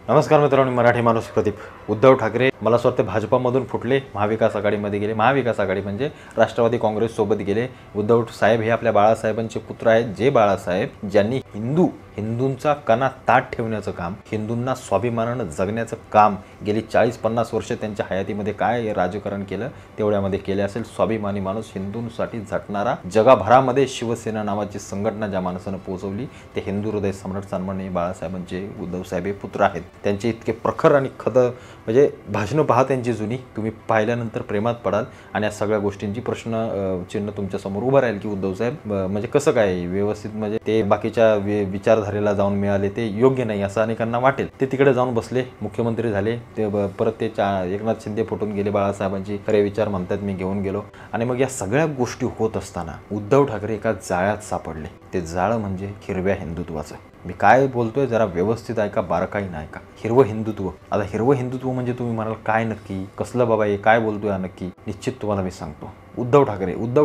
नमस्कार मित्रांनो, मराठी माणूस प्रदीप. उद्धव ठाकरे मला असं वाटतं भाजपामधून फुटले, महाविकास आघाडीमध्ये गेले. महाविकास आघाडी म्हणजे राष्ट्रवादी काँग्रेससोबत गेले. उद्धव साहेब हे आपल्या बाळासाहेबांचे पुत्र आहेत, जे बाळासाहेब ज्यांनी हिंदूंचा कणा ताठ ठेवण्याचं काम, हिंदूंना स्वाभिमानानं जगण्याचं काम गेली 40-50 वर्ष त्यांच्या हयातीमध्ये काय राजकारण केलं तेवढ्यामध्ये केले असेल. स्वाभिमानी माणूस, हिंदूंसाठी झटणारा, जगभरामध्ये शिवसेना नावाची संघटना ज्या माणसानं पोहोचवली ते हिंदू हृदय सम्राट सन्माननीय बाळासाहेबांचे उद्धव साहेब हे पुत्र आहेत. त्यांचे इतके प्रखर आणि म्हणजे भाषणं पहा त्यांची जुनी, तुम्ही पाहिल्यानंतर प्रेमात पडाल आणि या सगळ्या गोष्टींची प्रश्नचिन्ह तुमच्यासमोर उभं राहील की उद्धव साहेब म्हणजे कसं काय व्यवस्थित, म्हणजे ते बाकीच्या विचारधारेला जाऊन मिळाले ते योग्य नाही असं अनेकांना वाटेल. ते तिकडे जाऊन बसले, मुख्यमंत्री झाले. ते परत ते एकनाथ शिंदे फुटून गेले. बाळासाहेबांची खरे विचार म्हणतात मी घेऊन गेलो. आणि मग या सगळ्या गोष्टी होत असताना उद्धव ठाकरे एका जाळ्यात सापडले. ते जाळं म्हणजे हिरव्या हिंदुत्वाचं. मी काय बोलतोय जरा व्यवस्थित ऐका, बारकाईनं ऐका. हिरवं हिंदुत्व. आता हिरवं हिंदुत्व म्हणजे तुम्ही म्हणाल काय नक्की, कसलं बाबा हे, काय बोलतोय हा नक्की? निश्चित तुम्हाला मी सांगतो. उद्धव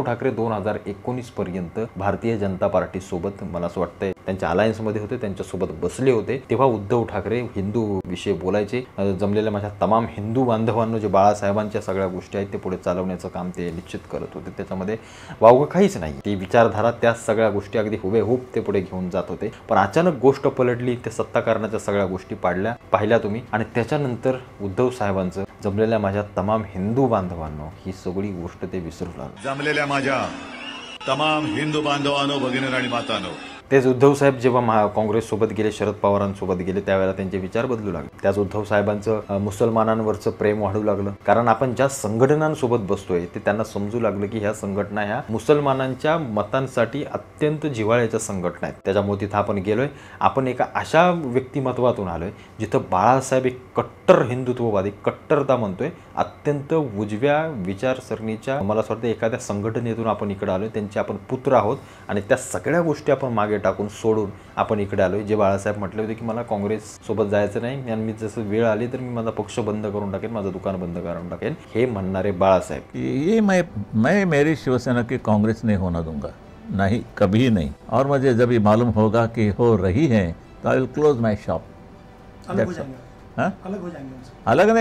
ठाकरे 2019 पर्यंत भारतीय जनता पार्टी सोबत, मला असं वाटतंय त्यांच्या अलायन्समध्ये होते, त्यांच्यासोबत बसले होते. तेव्हा उद्धव ठाकरे हिंदू विषय बोलायचे. जमलेल्या माझ्या तमाम हिंदू बांधवांनो, जे बाळासाहेबांच्या सगळ्या गोष्टी आहेत ते पुढे चालवण्याचं काम ते निश्चित करत होते. त्याच्यामध्ये वावगं काहीच नाही. ती विचारधारा, त्या सगळ्या गोष्टी अगदी हुबेहूब ते पुढे घेऊन जात होते. पण अचानक गोष्ट पलटली. ते सत्ताकारणाच्या सगळ्या गोष्टी पाहिल्या तुम्ही. आणि त्याच्यानंतर उद्धव साहेबांचं जमलेल्या माझ्या तमाम हिंदू बांधवांनो ही सगळी गोष्ट ते विसरू लागले. जमलेल्या माझ्या तमाम हिंदू बांधवांनो, भगिनी आणि मातांनो, तेच उद्धव साहेब जेव्हा काँग्रेससोबत गेले, शरद पवारांसोबत गेले, त्यावेळेला त्यांचे विचार बदलू लागले. त्याच उद्धव साहेबांचं मुसलमानांवरचं प्रेम वाढू लागलं. कारण आपण ज्या संघटनांसोबत बसतोय ते त्यांना समजू लागलं की ह्या संघटना ह्या मुसलमानांच्या मतांसाठी अत्यंत जिव्हाळ्याच्या संघटना आहेत. त्याच्यामुळे तिथं आपण गेलोय. आपण एका अशा व्यक्तिमत्वातून आलोय जिथं बाळासाहेब एक कट्टर हिंदुत्ववादी, कट्टरता म्हणतोय, अत्यंत उजव्या विचारसरणीच्या, मला असं वाटतं एखाद्या संघटनेतून आपण इकडे आलोय. त्यांचे आपण पुत्र आहोत आणि त्या सगळ्या गोष्टी आपण मागे टाकून सोडून आपण इकडे आलोय. जे बाळासाहेब म्हटले होते की मला काँग्रेस सोबत जायचं नाही आणि मी जसं वेळ आली तर मी माझा पक्ष बंद करून टाकेन, माझं दुकान बंद करून टाकेन, हे म्हणणारे बाळासाहेब. ये मैं मेरी शिवसेना की कांग्रेस नहीं होना दूंगा, नहीं, कभी नहीं. और मुझे जब ये मालूम होगा कि हो रही है तो I will close my shop. अलग हो जाएंगे. हाँ, अलग हो जाएंगे उनसे. अलग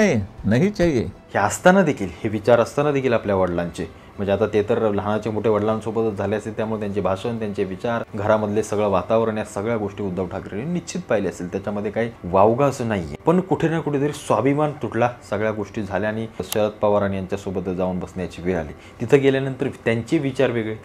नहीं चाहिए. हे असताना देखील, हे विचार असताना देखील आपल्या वडिलांचे, म्हणजे आता ते तर लहानाचे मोठे वडिलांसोबतच झाले असेल, त्यामुळे त्यांचे भाषण, त्यांचे विचार, घरामधले सगळं वातावरण, या सगळ्या गोष्टी उद्धव ठाकरेंनी निश्चित पाहिले असेल. त्याच्यामध्ये काही वावगा असं नाहीये. पण कुठे ना कुठेतरी स्वाभिमान तुटला. सगळ्या गोष्टी झाल्या आणि शरद पवारांनी यांच्यासोबत जाऊन बसण्याची वेळ आली. तिथं गेल्यानंतर त्यांचे विचार वेगळे.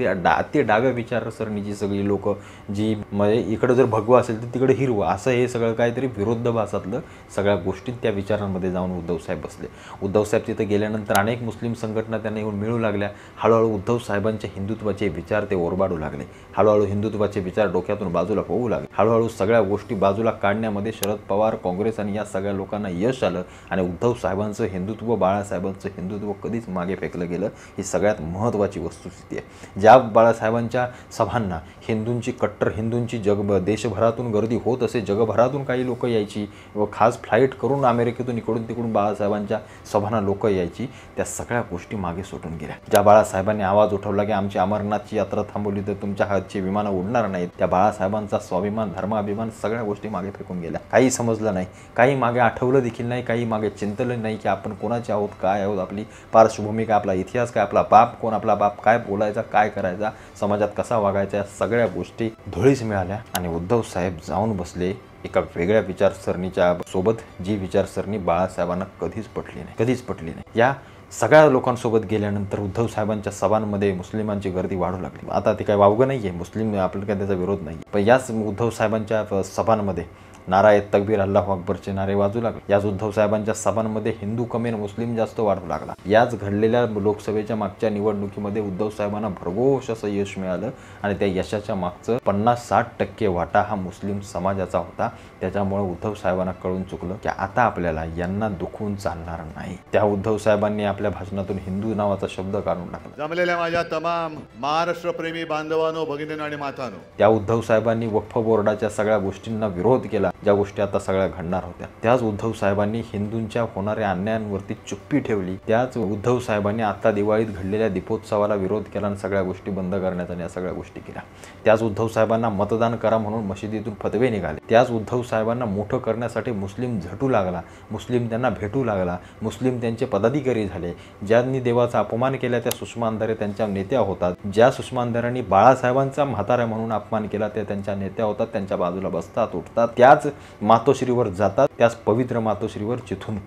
ते डाव्या विचारसरणीची सगळी लोक, जी म्हणजे इकडं जर भगवा असेल तर तिकडे हिरवं, असं हे सगळं काहीतरी विरोधाभासातलं सगळ्या गोष्टी त्या विचारांमध्ये जाऊन उद्धव साहेब बसले. उद्धव साहेब तिथं गेल्यानंतर अनेक मुस्लिम संघटना त्यांना येऊन मिळू लागल्या. हळूहळू उद्धव साहेबांचे हिंदुत्वाचे विचार ते ओरबाडू लागले. हळूहळू हिंदुत्वाचे विचार डोक्यातून बाजूला होऊ लागले. हळूहळू सगळ्या गोष्टी बाजूला काढण्यामध्ये शरद पवार, काँग्रेस आणि या सगळ्या लोकांना यश आलं. आणि उद्धव साहेबांचं हिंदुत्व, बाळासाहेबांचं हिंदुत्व कधीच मागे फेकलं गेलं, ही सगळ्यात महत्त्वाची वस्तुस्थिती आहे. ज्या बाळासाहेबांच्या सभांना हिंदूंची, कट्टर हिंदूंची देशभरातून गर्दी होत असे, जगभरातून काही लोक यायची व खास फ्लाईट करून अमेरिकेतून इकडून तिकडून बाळासाहेबांच्या सभांना लोक यायची, त्या सगळ्या गोष्टी मागे सुटून गेल्या. ज्या बाळासाहेबांनी आवाज उठवला की आमची अमरनाथची यात्रा थांबवली तर तुमच्या हातची विमानं उडणार नाहीत, त्या बाळासाहेबांचा स्वाभिमान, धर्माभिमान, सगळ्या गोष्टी मागे फेकून गेल्या. काही समजलं नाही, काही मागे आठवलं देखील नाही, काही मागे चिंतलं नाही की आपण कोणाचे आहोत, काय आहोत, आपली पार्श्वभूमी काय, आपला इतिहास काय, आपला बाप कोण, आपला बाप काय बोलायचा, काय करायचा, समाजात कसा वागायचा, या सगळ्या गोष्टी धुळीस मिळाल्या. आणि उद्धव साहेब जाऊन बसले एका वेगळ्या विचारसरणीच्या सोबत, जी विचारसरणी बाळासाहेबांना कधीच पटली नाही. या सगळ्या लोकांसोबत गेल्यानंतर उद्धव साहेबांच्या सभांमध्ये मुस्लिमांची गर्दी वाढू लागली. आता ते काय वावगं नाही आहे, मुस्लिम आपल्याला काय त्याचा विरोध नाही, पण याच उद्धव साहेबांच्या सभांमध्ये नाराय तकबीर, अल्लाहू अकबरचे नारे वाजू लागले. याच उद्धव साहेबांच्या सभांमध्ये हिंदू कमी मुस्लिम जास्त वाढू लागला. याच घडलेल्या लोकसभेच्या मागच्या निवडणुकीमध्ये उद्धव साहेबांना भरघोष असं यश मिळालं आणि त्या यशाच्या मागचं 50-60% वाटा हा मुस्लिम समाजाचा होता. त्याच्यामुळे उद्धव साहेबांना कळून चुकलं की आता आपल्याला यांना दुखवून चालणार नाही. त्या उद्धव साहेबांनी आपल्या भाषणातून हिंदू नावाचा शब्द काढून टाकला. जमलेल्या माझ्या तमाम महाराष्ट्रप्रेमी बांधवांनो, भगिनी आणि मातांनो, त्या उद्धव साहेबांनी वक्फ बोर्डाच्या सगळ्या गोष्टींना विरोध केला. ज्या गोष्टी आता सगळ्या घडणार होत्या, त्याच उद्धव साहेबांनी हिंदूंच्या होणाऱ्या अन्यायांवरती चुप्पी ठेवली. त्याच उद्धव साहेबांनी आता दिवाळीत घडलेल्या दीपोत्सवाला विरोध केला आणि सगळ्या गोष्टी बंद करण्याचा आणि या सगळ्या गोष्टी केल्या. त्याच उद्धव साहेबांना मतदान करा म्हणून मशिदीतून फतवे निघाले. त्याच उद्धव साहेबांना मोठं करण्यासाठी मुस्लिम झटू लागला, मुस्लिम त्यांना भेटू लागला, मुस्लिम त्यांचे पदाधिकारी झाले. ज्यांनी देवाचा अपमान केला त्या सुषमा अंधारे त्यांच्या नेत्या होतात. ज्या सुषमा अंधारेंनी बाळासाहेबांचा म्हातारा म्हणून अपमान केला त्या त्यांच्या नेत्या होतात. त्यांच्या बाजूला बसतात, उठतात, त्याच मातोश्रीवर जातात, त्याच पवित्र मातोश्रीवर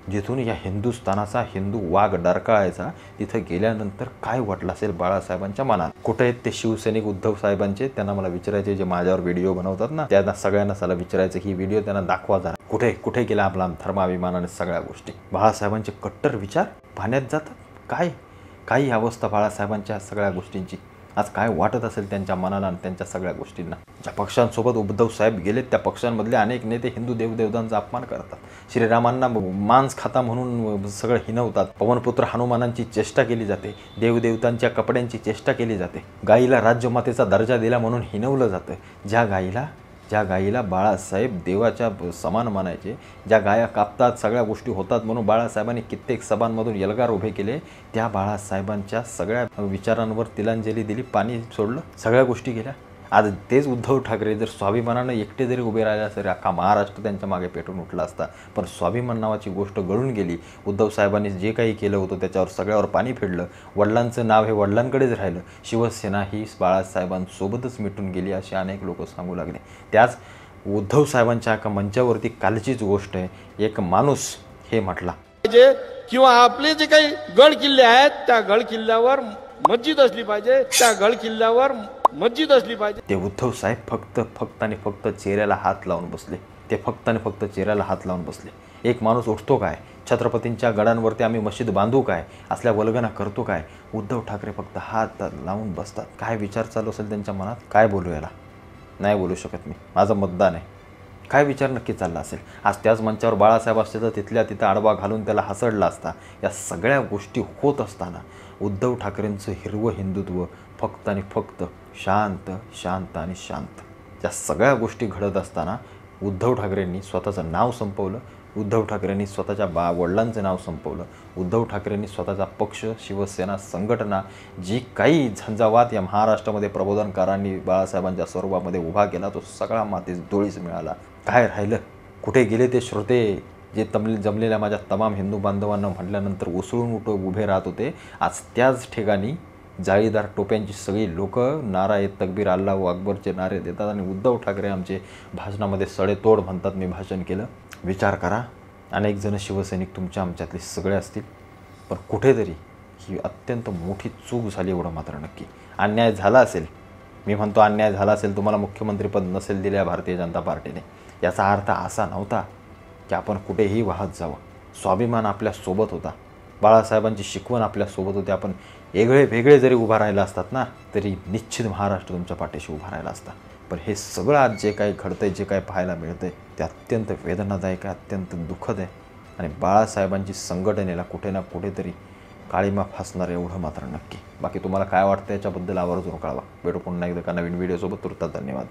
जिथून या हिंदुस्थानाचा हिंदू वाघ डरकाळायचा, तिथं गेल्यानंतर काय वाटलं असेल बाळासाहेबांच्या मनात. कुठे आहेत ते शिवसैनिक उद्धव साहेबांचे? त्यांना मला विचारायचे, जे माझ्यावर व्हिडिओ बनवतात ना, त्यांना सगळ्यांना मला विचारायचं की व्हिडिओ त्यांना दाखवा जरा. कुठे गेला आपला धर्माभिमानाने सगळ्या गोष्टी? बाळासाहेबांचे कट्टर विचार पाण्यात जातात. काही अवस्था बाळासाहेबांच्या सगळ्या गोष्टींची. आज काय वाटत असेल त्यांच्या मनाला आणि त्यांच्या सगळ्या गोष्टींना. ज्या पक्षांसोबत उद्धव साहेब गेलेत त्या पक्षांमधले अनेक नेते हिंदू देवदेवतांचा अपमान करतात. श्रीरामांना मांस खाता म्हणून सगळं हिनवतात. पवनपुत्र हनुमानांची चेष्टा केली जाते, देवदेवतांच्या कपड्यांची चेष्टा केली जाते. गायीला राज्यमातेचा दर्जा दिला म्हणून हिनवलं जातं. ज्या गायीला बाळासाहेब देवाच्या समान मानायचे, ज्या गाया कापतात, सगळ्या गोष्टी होतात म्हणून बाळासाहेबांनी कित्येक सभांमधून एल्गार उभे केले, त्या बाळासाहेबांच्या सगळ्या विचारांवर तिलांजली दिली, पाणी सोडलं, सगळ्या गोष्टी केल्या. आज तेच उद्धव ठाकरे जर स्वाभिमानानं एकटे जरी उभे राहिले असते, अख्खा महाराष्ट्र त्यांच्या मागे पेटून उठला असता. पण स्वाभिमान नावाची गोष्ट गळून गेली. उद्धव साहेबांनी जे काही केलं होतं त्याच्यावर सगळ्यावर पाणी फेडलं. वडिलांचं नाव हे वडिलांकडेच राहिलं. शिवसेना ही बाळासाहेबांसोबतच मिटून गेली असे अनेक लोक सांगू लागले. त्याच उद्धव साहेबांच्या एका मंचावरती कालचीच गोष्ट आहे, एक माणूस हे म्हटला किंवा आपले जे काही गड किल्ले आहेत त्या गड किल्ल्यावर मस्जिद असली पाहिजे, त्या गड किल्ल्यावर मस्जिद असली पाहिजे. ते उद्धव साहेब फक्त आणि फक्त चेहऱ्याला हात लावून बसले. ते फक्त आणि फक्त चेहऱ्याला हात लावून बसले. एक माणूस उठतो काय, छत्रपतींच्या गडांवरती आम्ही मस्जिद बांधू काय, असल्या वल्गना करतो काय. उद्धव ठाकरे फक्त हात लावून बसतात. काय विचार चालू असेल त्यांच्या मनात? काय बोलू याला? नाही बोलू शकत मी, माझं मतदान आहे. काय विचार नक्की चालला असेल? आज त्याच मंचावर बाळासाहेब असते तर तिथल्या तिथं आडवा घालून त्याला हसडला असता. या सगळ्या गोष्टी होत असताना उद्धव ठाकरेंचं हिरवं हिंदुत्व फक्त आणि फक्त शांत शांत आणि शांत, या सगळ्या गोष्टी घडत असताना उद्धव ठाकरेंनी स्वतःचं नाव संपवलं. उद्धव ठाकरेंनी स्वतःच्या वडिलांचं नाव संपवलं. उद्धव ठाकरेंनी स्वतःचा पक्ष, शिवसेना, संघटना, जी काही झंझावात या महाराष्ट्रामध्ये प्रबोधनकारांनी बाळासाहेबांच्या स्वरूपामध्ये उभा केला, तो सगळा मातीस धुळीस मिळाला. काय राहिलं? कुठे गेले ते श्रोते जे जमलेल्या माझ्या तमाम हिंदू बांधवांना म्हटल्यानंतर उसळून उभे राहत होते? आज त्याच ठिकाणी जाळीदार टोप्यांची सगळी लोक नाराए तकबीर अल्लाहू अकबरचे नारे देतात आणि उद्धव ठाकरे आमचे भाषणामध्ये सडेतोड म्हणतात मी भाषण केलं. विचार करा, अनेक जण शिवसैनिक तुमच्या आमच्यातले सगळे असतील, पण कुठेतरी ही अत्यंत मोठी चूक झाली एवढं मात्र नक्की. अन्याय झाला असेल, मी म्हणतो अन्याय झाला असेल, तुम्हाला मुख्यमंत्रीपद नसेल दिल्या भारतीय जनता पार्टीने, याचा अर्थ असा नव्हता की आपण कुठेही वाहत जावं. स्वाभिमान आपल्यासोबत होता, बाळासाहेबांची शिकवण आपल्यासोबत होती. आपण वेगळे जरी उभा राहिला असतात ना, तरी निश्चित महाराष्ट्र तुमच्या पाठीशी उभा राहिला असता. पण हे सगळं आज जे काही घडतंय, जे काही पाहायला मिळतंय, ते अत्यंत वेदनादायक आहे, अत्यंत दुःखद आहे. आणि बाळासाहेबांची संघटनेला कुठे ना कुठेतरी काळीमा फासणार एवढं मात्र नक्की. बाकी तुम्हाला काय वाटतं याच्याबद्दल आवर्जून कळवा. भेटू पुन्हा एकदा नवीन व्हिडिओसोबत. तुर्तास धन्यवाद.